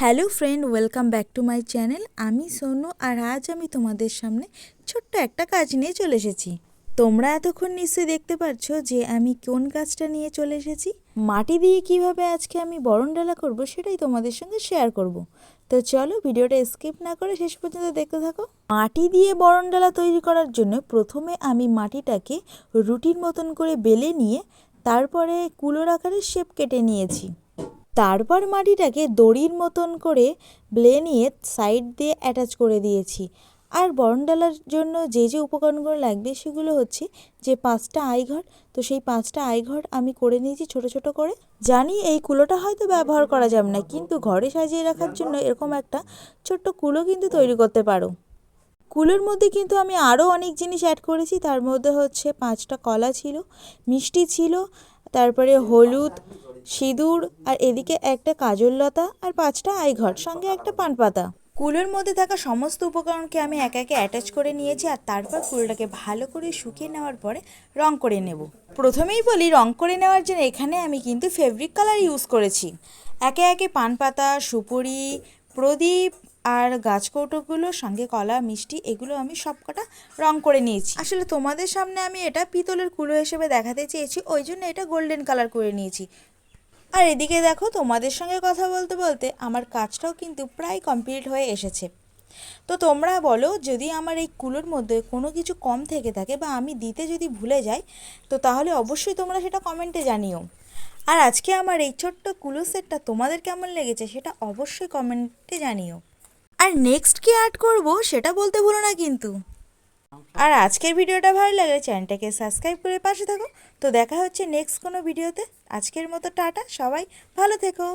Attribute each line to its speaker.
Speaker 1: Hello friend, welcome back to my channel. আমি সোনু, আর আজ আমি তোমাদের সামনে ছোট্ট একটা কাজ নিয়ে চলে এসেছি। তোমরা এতক্ষণ নিশ্চয়ই দেখতে পাচ্ছ যে আমি কোন কাজটা নিয়ে চলে এসেছি। মাটি দিয়ে কিভাবে আজকে আমি বরণডালা করব সেটাই তোমাদের সঙ্গে শেয়ার করব। তো চলো ভিডিওটা স্কিপ না করে শেষ পর্যন্ত দেখতে থাকো। মাটি দিয়ে বরণডালা তৈরি করার জন্য প্রথমে আমি মাটিটাকে রুটির মতন করে বেলে নিয়ে তারপরে কুলোর আকারে শেপ কেটে নিয়েছি। তারপর মাটিটাকে দড়ির মতন করে বেলে নিয়ে সাইড দিয়ে অ্যাটাচ করে দিয়েছি। আর বরণডালার জন্য যে যে উপকরণগুলো লাগবে সেগুলো হচ্ছে যে 5টা আইঘর। তো সেই 5টা আইঘর আমি করে নিয়েছি ছোট ছোট করে। জানি এই কুলোটা হয়তো ব্যবহার করা যাবে না, কিন্তু ঘরে সাজিয়ে রাখার জন্য এরকম একটা ছোট্ট কুলো কিন্তু তৈরি করতে পারো। কুলোর মধ্যে কিন্তু আমি আরও অনেক জিনিস অ্যাড করেছি। তার মধ্যে হচ্ছে 5টা কলা ছিল, মিষ্টি ছিল, তারপরে হলুদ, সিঁদুর, আর এদিকে একটা কাজল লতা, আর 5টা আইঘর, সঙ্গে একটা পান পাতা। কুলোর মধ্যে থাকা সমস্ত উপকরণকে আমি একে একে অ্যাটাচ করে নিয়েছি, আর তারপর কুলোটাকে ভালো করে শুকিয়ে নেওয়ার পরে রং করে নেব। প্রথমেই বলি, রং করে নেওয়ার জন্য এখানে আমি কিন্তু ফেব্রিক কালার ইউজ করেছি। একে একে পান পাতা, সুপুরি, প্রদীপ আর গাছকৌটোগুলোর সঙ্গে কলা, মিষ্টি, এগুলো আমি সবকটা রং করে নিয়েছি। আসলে তোমাদের সামনে আমি এটা পিতলের কুলো হিসেবে দেখাতে চেয়েছি, ওই জন্য এটা গোল্ডেন কালার করে নিয়েছি। আর এদিকে দেখো, তোমাদের সঙ্গে কথা বলতে বলতে আমার কাজটাও কিন্তু প্রায় কমপ্লিট হয়ে এসেছে। তো তোমরা বলো, যদি আমার এই কুলোর মধ্যে কোনো কিছু কম থেকে থাকে বা আমি দিতে যদি ভুলে যাই, তো তাহলে অবশ্যই তোমরা সেটা কমেন্টে জানিও। আর আজকে আমার এই ছোট্ট কুলো সেটটা তোমাদের কেমন লেগেছে সেটা অবশ্যই কমেন্টে জানিও। আর নেক্সট কি অ্যাড করব সেটা বলতে ভুলো না কিন্তু। আর আজকের ভিডিওটা ভালো লাগলে চ্যানেলটাকে সাবস্ক্রাইব করে পাশে থাকো। তো দেখা হচ্ছে নেক্সট কোনো ভিডিওতে। আজকের মতো টাটা, সবাই ভালো থেকো।